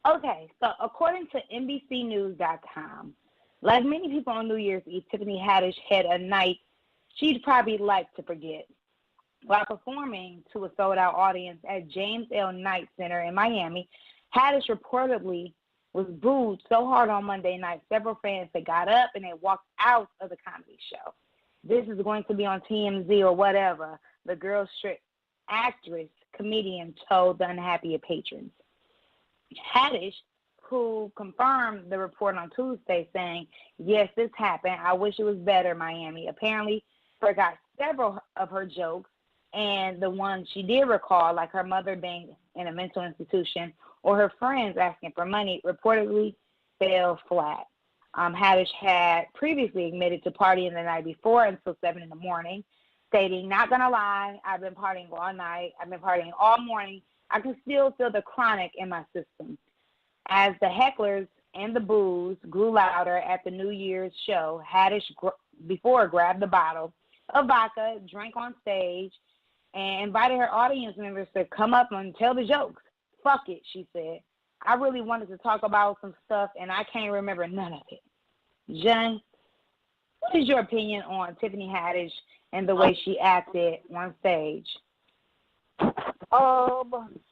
Okay, so according to NBCnews.com, like many people on New Year's Eve, Tiffany Haddish had a night she'd probably like to forget. While performing to a sold-out audience at James L. Knight Center in Miami, Haddish reportedly was booed so hard on Monday night, several fans had got up and they walked out of the comedy show. This is going to be on TMZ or whatever, the girl strip actress, comedian told the unhappy patrons. Haddish, who confirmed the report on Tuesday, saying, yes, this happened. I wish it was better, Miami. Apparently forgot several of her jokes, and the ones she did recall, like her mother being in a mental institution or her friends asking for money, reportedly fell flat. Haddish had previously admitted to partying the night before until 7 in the morning, stating, not going to lie, I've been partying all night. I've been partying all morning. I can still feel the chronic in my system. As the hecklers and the boos grew louder at the New Year's show, Haddish before grabbed the bottle of vodka, drank on stage, and invited her audience members to come up and tell the jokes. Fuck it, she said. I really wanted to talk about some stuff, and I can't remember none of it. Jen, what is your opinion on Tiffany Haddish and the way she acted on stage?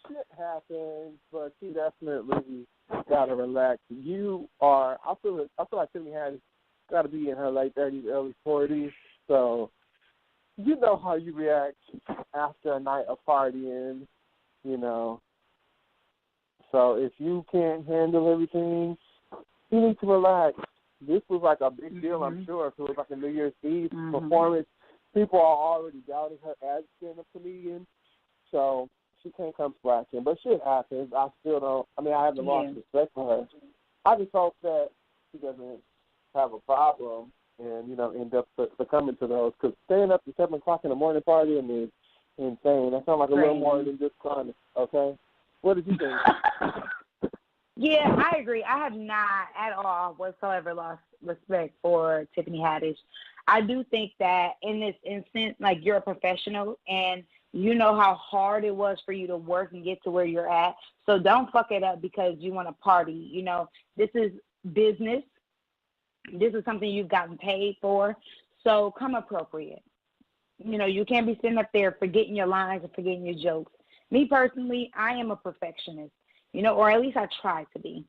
Shit happens, but she definitely gotta relax. I feel like Tiffany Haddish gotta be in her late 30s, early 40s, so you know how you react after a night of partying, you know. So if you can't handle everything, you need to relax. This was like a big deal, I'm sure. If it was like a New Year's Eve performance, people are already doubting her as a stand-up comedian. So she can't come slacking. But shit happens. I haven't lost respect for her. I just hope that she doesn't have a problem and, end up succumbing to those. Because staying up to 7 o'clock in the morning partying is insane. That sounds like a little more than just chronic, okay? What did you think? Yeah, I agree. I have not at all whatsoever lost respect for Tiffany Haddish. I do think that in this instance, like, you're a professional and you know how hard it was for you to work and get to where you're at. So don't fuck it up because you want to party. This is business. This is something you've gotten paid for. So come appropriate. You can't be sitting up there forgetting your lines and forgetting your jokes. Me personally, I am a perfectionist, or at least I try to be.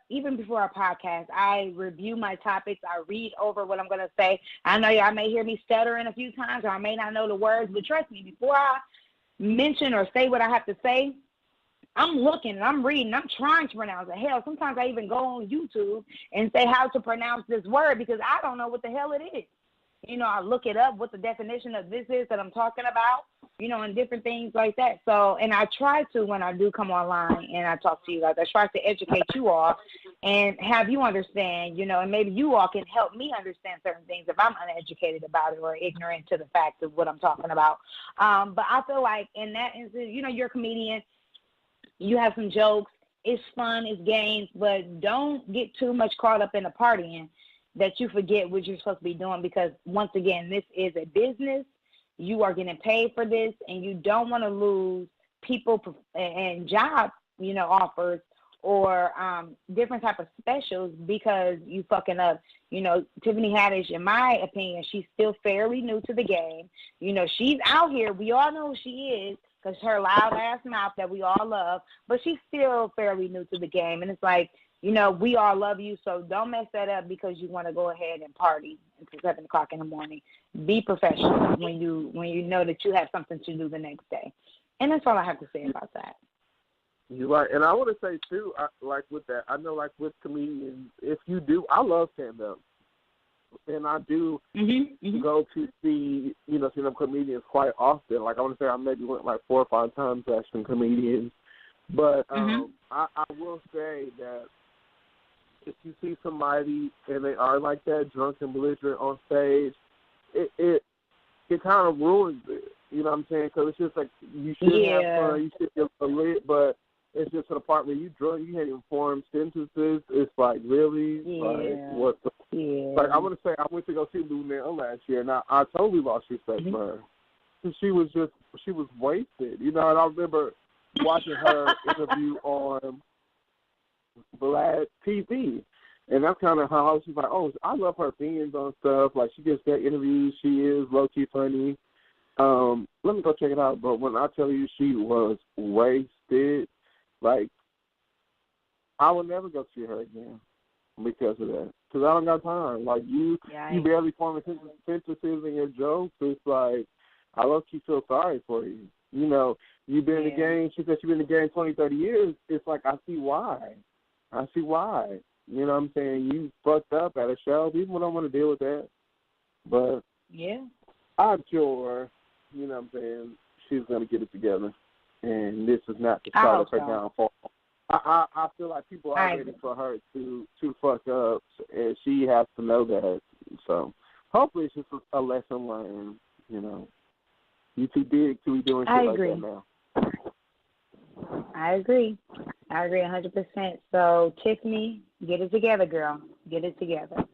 Even before our podcast, I review my topics. I read over what I'm going to say. I know y'all may hear me stuttering a few times, or I may not know the words, but trust me, before I mention or say what I have to say, I'm looking and I'm reading. I'm trying to pronounce it. Hell, sometimes I even go on YouTube and say how to pronounce this word because I don't know what the hell it is. I look it up, what the definition of this is that I'm talking about, and different things like that. So, and I try to, when I do come online and I talk to you guys, I try to educate you all and have you understand, and maybe you all can help me understand certain things if I'm uneducated about it or ignorant to the fact of what I'm talking about. But I feel like in that instance, you're a comedian, you have some jokes, it's fun, it's games, but don't get too much caught up in the partying that you forget what you're supposed to be doing because, once again, this is a business. You are getting paid for this, and you don't want to lose people and job, offers or different type of specials because you fucking up. Tiffany Haddish, in my opinion, she's still fairly new to the game. She's out here. We all know who she is because her loud-ass mouth that we all love, but she's still fairly new to the game, and it's like, we all love you, so don't mess that up because you want to go ahead and party until 7 o'clock in the morning. Be professional when you know that you have something to do the next day. And that's all I have to say about that. You're right. And I want to say, too, like with that, I know, like with comedians, if you do, I love stand-up. And I do go to see, stand-up comedians quite often. Like, I want to say I maybe went like 4 or 5 times to action comedians. But I will say that if you see somebody and they are like that, drunk and belligerent on stage, it kind of ruins it. You know what I'm saying? Because it's just like you should have fun, you should get lit, but it's just to the part where you drunk, you can't even form sentences. It's like, really? Like, what the? Like, I want to say I went to go see Lunel last year, and I totally lost respect for her. She was wasted, And I remember watching her interview on Black TV. And that's kind of how she's like, oh, I love her opinions on stuff. Like, she gets that interviews. She is low-key funny. Let me go check it out. But when I tell you she was wasted, like, I will never go see her again because of that. Because I don't got time. Like, you barely form sentences in your jokes. It's like, I low-key feel sorry for you. You know, you've been in the game. She said she's been in the game 20, 30 years. It's like, I see why. You know what I'm saying? You fucked up at a show. People don't want to deal with that. But I'm sure, you know what I'm saying, she's going to get it together. And this is not the start of her downfall. I feel like people are ready for her to fuck up, and she has to know that. So hopefully it's just a lesson learned, you know. You too big to be doing shit like that now. I agree 100%. So, Tiffany, get it together, girl. Get it together.